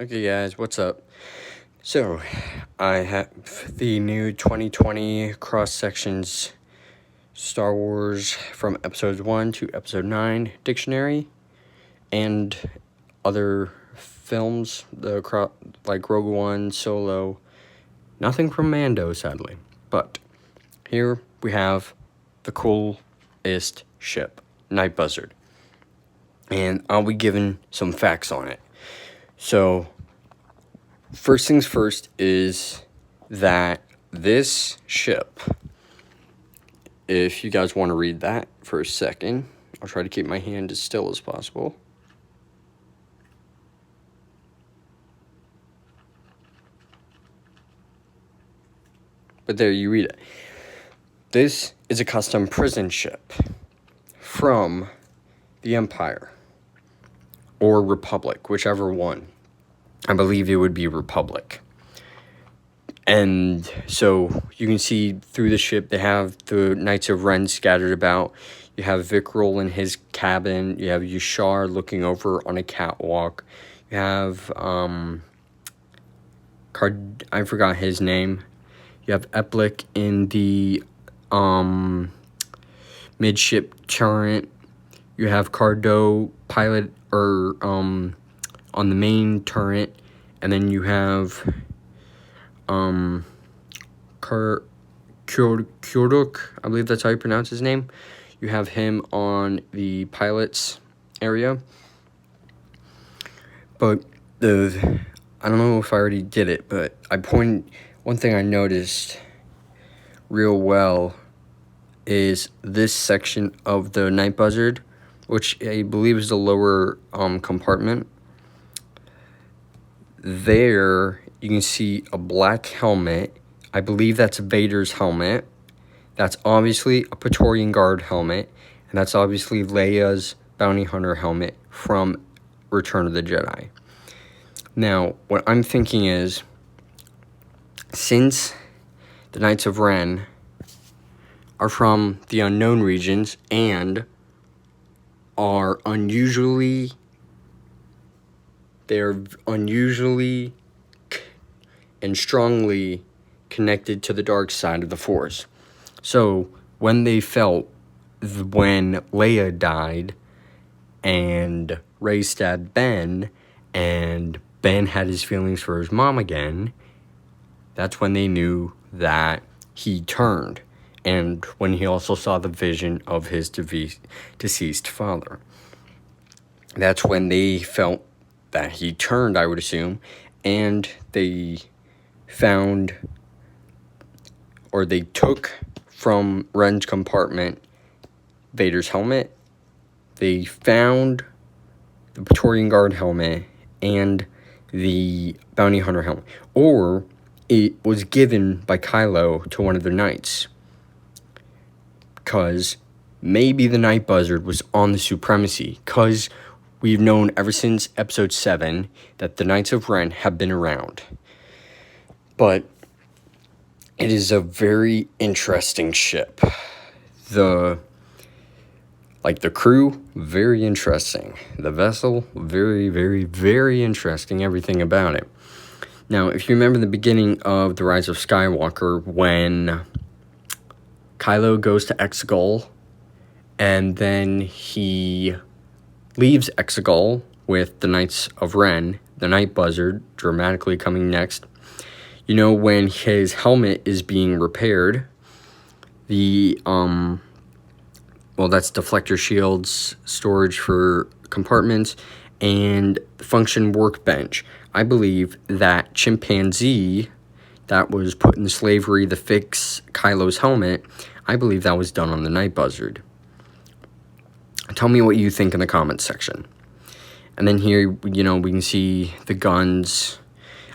Okay, guys, what's up? So, I have the new 2020 cross sections Star Wars from episode 1 to episode 9 dictionary and other films, like Rogue One, Solo. Nothing from Mando, sadly. But here we have the coolest ship, Night Buzzard. And I'll be giving some facts on it. So, first things first is that this ship, if you guys want to read that for a second, I'll try to keep my hand as still as possible. But there, you read it. This is a custom prison ship from the Empire or Republic, whichever one. I believe it would be Republic. And so you can see through the ship, they have the Knights of Ren scattered about. You have Vickrell in his cabin. You have Yushar looking over on a catwalk. You have, I forgot his name. You have Eplik in the, midship turret. You have Cardo pilot, on the main turret, and then you have Kyorduk, I believe that's how you pronounce his name. You have him on the pilot's area. But I don't know if I already did it, but one thing I noticed real well is this section of the Night Buzzard, which I believe is the lower compartment. There, you can see a black helmet. I believe that's Vader's helmet. That's obviously a Praetorian Guard helmet. And that's obviously Leia's Bounty Hunter helmet from Return of the Jedi. Now, what I'm thinking is, since the Knights of Ren are from the unknown regions and are unusually and strongly connected to the dark side of the Force. So, when they felt when Leia died and Rey stabbed Ben, and Ben had his feelings for his mom again, that's when they knew that he turned. And when he also saw the vision of his deceased father. That's when they felt that he turned, I would assume, and they took from Ren's compartment Vader's helmet. They found the Praetorian Guard helmet and the Bounty Hunter helmet. Or it was given by Kylo to one of the knights. Because maybe the Night Buzzard was on the Supremacy. Because we've known ever since episode 7 that the Knights of Ren have been around. But it is a very interesting ship. The crew, very interesting. The vessel, very, very, very interesting. Everything about it. Now, if you remember the beginning of The Rise of Skywalker, when Kylo goes to Exegol, and then he leaves Exegol with the Knights of Ren, the Night Buzzard, dramatically coming next. You know, when his helmet is being repaired, that's deflector shields, storage for compartments, and function workbench. I believe that chimpanzee that was put in slavery to fix Kylo's helmet, I believe that was done on the Night Buzzard. Tell me what you think in the comments section. And then here, we can see the guns.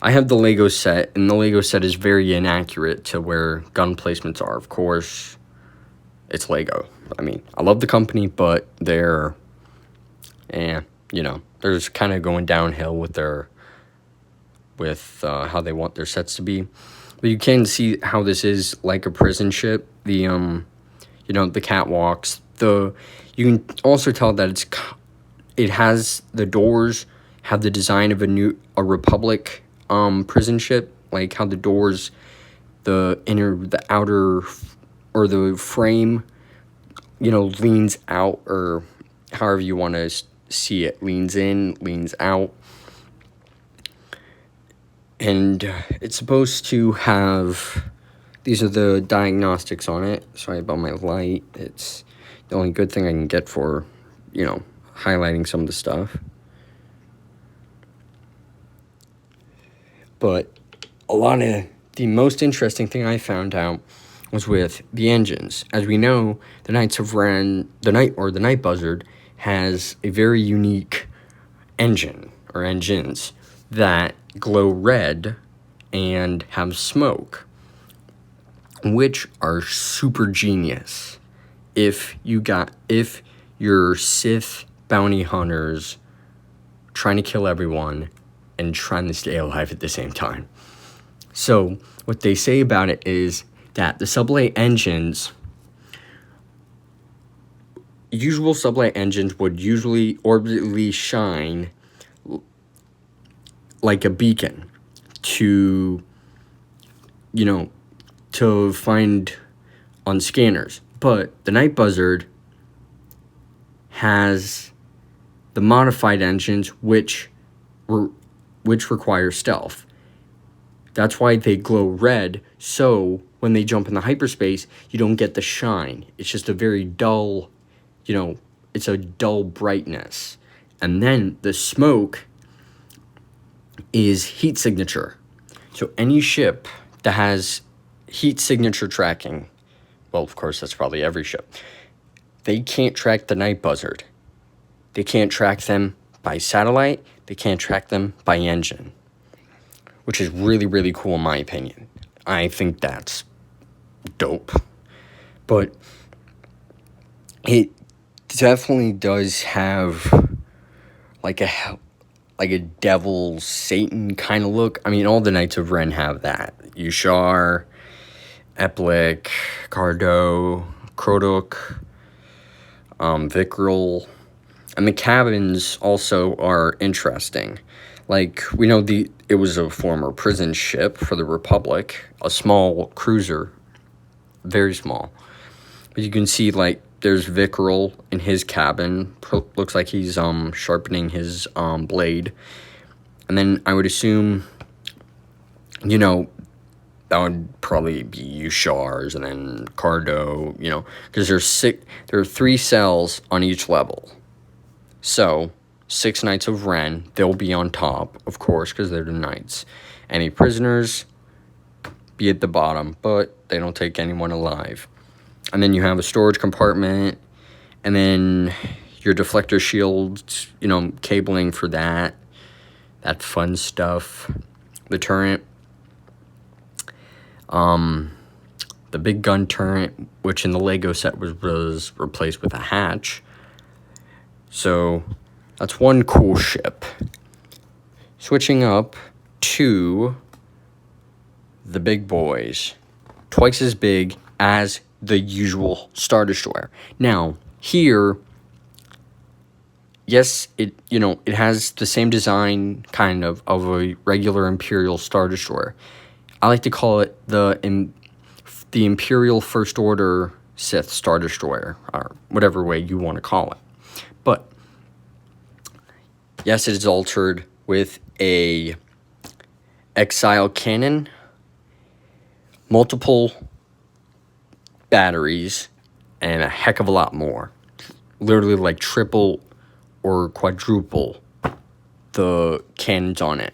I have the Lego set, and the Lego set is very inaccurate to where gun placements are. Of course, it's Lego. I mean, I love the company, but they're just kind of going downhill with how they want their sets to be. But you can see how this is like a prison ship. The catwalks. You can also tell that it has the doors have the design of a Republic prison ship, like how the doors, the outer, or the frame, leans out, or however you want to see it, leans in, leans out. And it's supposed to have, these are the diagnostics on it. Sorry about my light. It's the only good thing I can get for, highlighting some of the stuff. But a lot of the most interesting thing I found out was with the engines. As we know, the Knights of Ren, the Night Buzzard, has a very unique engine, or engines, that glow red and have smoke, which are super genius if you're Sith bounty hunters trying to kill everyone and trying to stay alive at the same time. So what they say about it is that the sublight engines, usual sublight engines would usually orbitally shine like a beacon to find on scanners. But the Night Buzzard has the modified engines, which require stealth. That's why they glow red, so when they jump in the hyperspace, you don't get the shine. It's just a very dull, it's a dull brightness. And then the smoke is heat signature. So any ship that has heat signature tracking, well, of course, that's probably every ship, they can't track the Night Buzzard. They can't track them by satellite. They can't track them by engine, which is really, really cool in my opinion. I think that's dope. But it definitely does have like a devil, Satan kind of look. I mean, all the Knights of Ren have that. Yushar, Eplik, Cardo, Krodok, Vikril. And the cabins also are interesting. Like, we know it was a former prison ship for the Republic, a small cruiser, very small. But you can see, like, there's Vikril in his cabin. Looks like he's sharpening his blade. And then I would assume, that would probably be Yushar's, and then Cardo, because there are 3 cells on each level. So 6 Knights of Ren, they'll be on top, of course, because they're the knights. Any prisoners be at the bottom, but they don't take anyone alive. And then you have a storage compartment, and then your deflector shields, cabling for that fun stuff. The turret, the big gun turret, which in the Lego set was replaced with a hatch. So that's one cool ship. Switching up to the big boys, twice as big as the usual Star Destroyer. Now, here, yes, it has the same design kind of a regular Imperial Star Destroyer. I like to call it the Imperial First Order Sith Star Destroyer, or whatever way you want to call it. But yes, it is altered with a exile cannon, multiple batteries, and a heck of a lot more. Literally like triple or quadruple the cannons on it.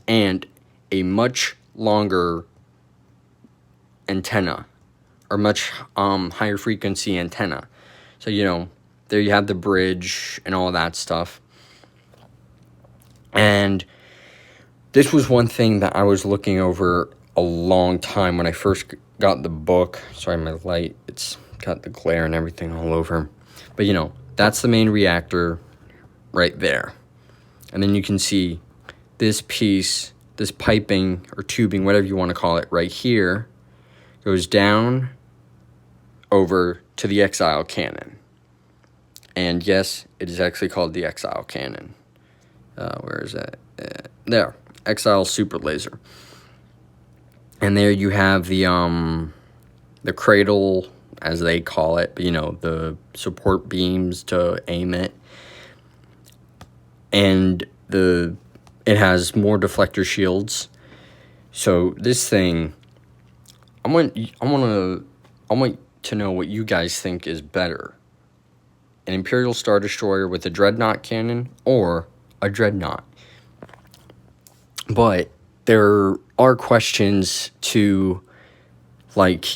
And a much longer antenna, or much higher frequency antenna. So, there you have the bridge and all that stuff. And this was one thing that I was looking over a long time when I first got the book. Sorry, my light, it's got the glare and everything all over. But, that's the main reactor right there. And then you can see this piece, this piping or tubing, whatever you want to call it, right here, goes down over to the exile cannon. And yes, it is actually called the exile cannon. where is that? There, Exile Super Laser. And there you have the cradle, as they call it, but, the support beams to aim it. And it has more deflector shields. So this thing, I want to know what you guys think is better. An Imperial Star Destroyer with a Dreadnought cannon or a Dreadnought. But there are questions to,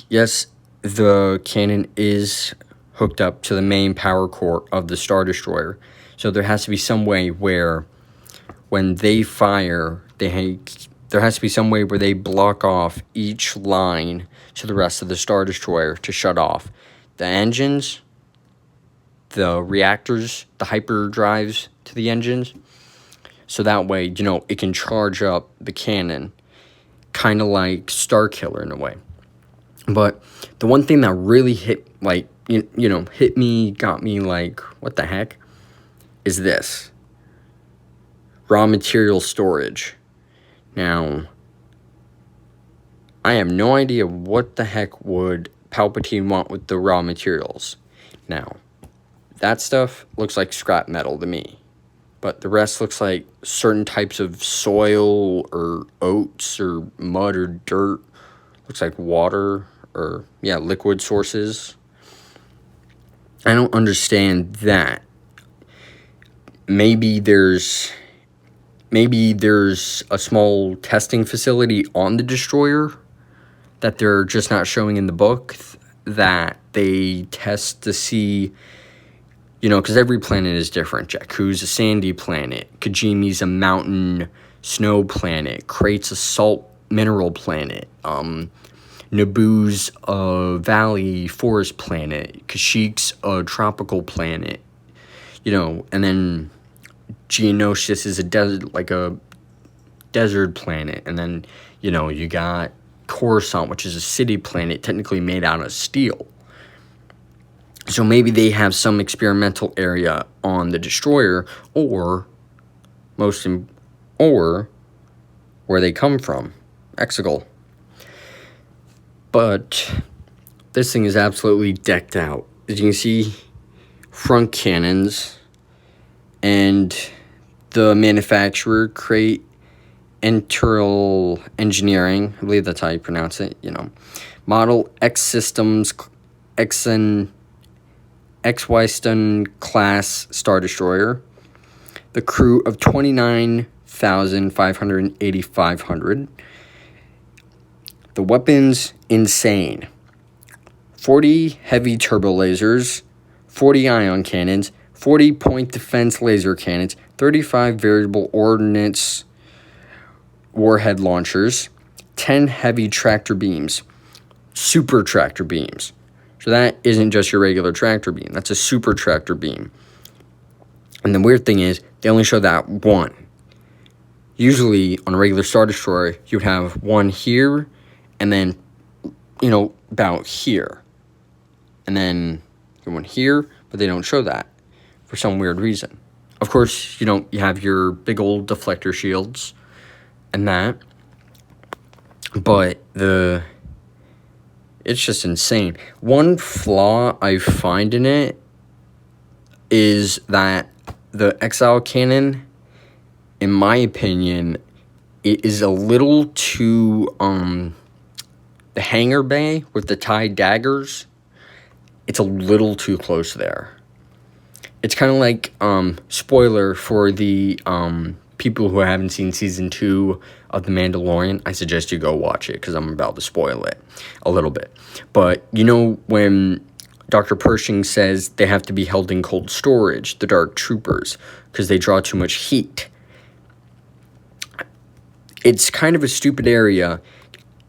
yes, the cannon is hooked up to the main power core of the Star Destroyer. So there has to be some way where when they fire, there has to be some way where they block off each line to the rest of the Star Destroyer to shut off the engines, the reactors, the hyperdrives to the engines. So that way, it can charge up the cannon, kind of like Starkiller in a way. But the one thing that really hit me, got me what the heck, is this. Raw material storage. Now, I have no idea what the heck would Palpatine want with the raw materials. Now, that stuff looks like scrap metal to me. But the rest looks like certain types of soil or oats or mud or dirt. Looks like water or, liquid sources. I don't understand that. Maybe there's a small testing facility on the destroyer that they're just not showing in the book, that they test to see, because every planet is different. Jakku's a sandy planet, Kijimi's a mountain snow planet, Crate's a salt mineral planet, Naboo's a valley forest planet, Kashyyyk's a tropical planet, and then Geonosis is a desert planet, and then, you got Coruscant, which is a city planet, technically made out of steel. So maybe they have some experimental area on the destroyer, or where they come from, Exegol. But this thing is absolutely decked out. As you can see, front cannons, and the manufacturer, Crate Internal Engineering, I believe that's how you pronounce it, Model X Systems, XY-Stun class Star Destroyer. The crew of 29,500. The weapons, insane. 40 heavy turbo lasers, 40 ion cannons, 40 point defense laser cannons, 35 variable ordnance warhead launchers, 10 heavy tractor beams, super tractor beams. So that isn't just your regular tractor beam. That's a super tractor beam. And the weird thing is, they only show that one. Usually, on a regular Star Destroyer, you'd have one here, and then, about here. And then one here, but they don't show that for some weird reason. Of course, you have your big old deflector shields and that. But it's just insane. One flaw I find in it is that the Exile cannon, in my opinion, it is a little too, the hangar bay with the tied daggers, it's a little too close there. It's kind of like, spoiler for the, people who haven't seen Season 2 of The Mandalorian, I suggest you go watch it, because I'm about to spoil it a little bit. But, when Dr. Pershing says they have to be held in cold storage, the Dark Troopers, because they draw too much heat. It's kind of a stupid area.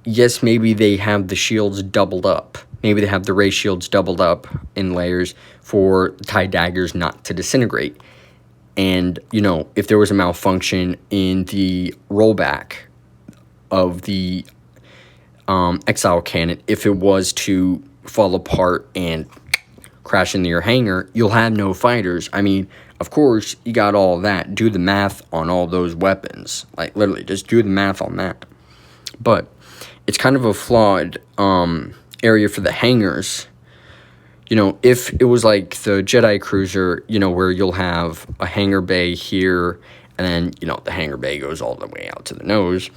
Yes, maybe they have the shields doubled up. Maybe they have the ray shields doubled up in layers for tie daggers not to disintegrate. And, if there was a malfunction in the rollback of the Exile cannon, if it was to fall apart and crash into your hangar, you'll have no fighters. I mean, of course, you got all that. Do the math on all those weapons. Like, literally, just do the math on that. But it's kind of a flawed area for the hangars. You know, if it was like the Jedi Cruiser, you know, where you'll have a hangar bay here, and then, you know, the hangar bay goes all the way out to the nose.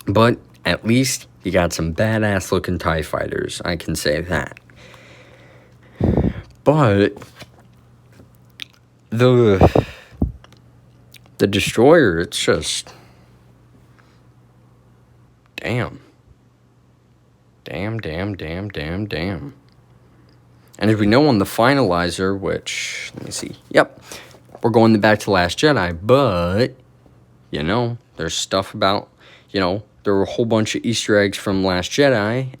But at least you got some badass looking TIE fighters, I can say that. But the destroyer, it's just damn. And as we know on the finalizer, which, let me see, yep, we're going back to Last Jedi, but, you know, there's stuff about, you know, there were a whole bunch of Easter eggs from Last Jedi,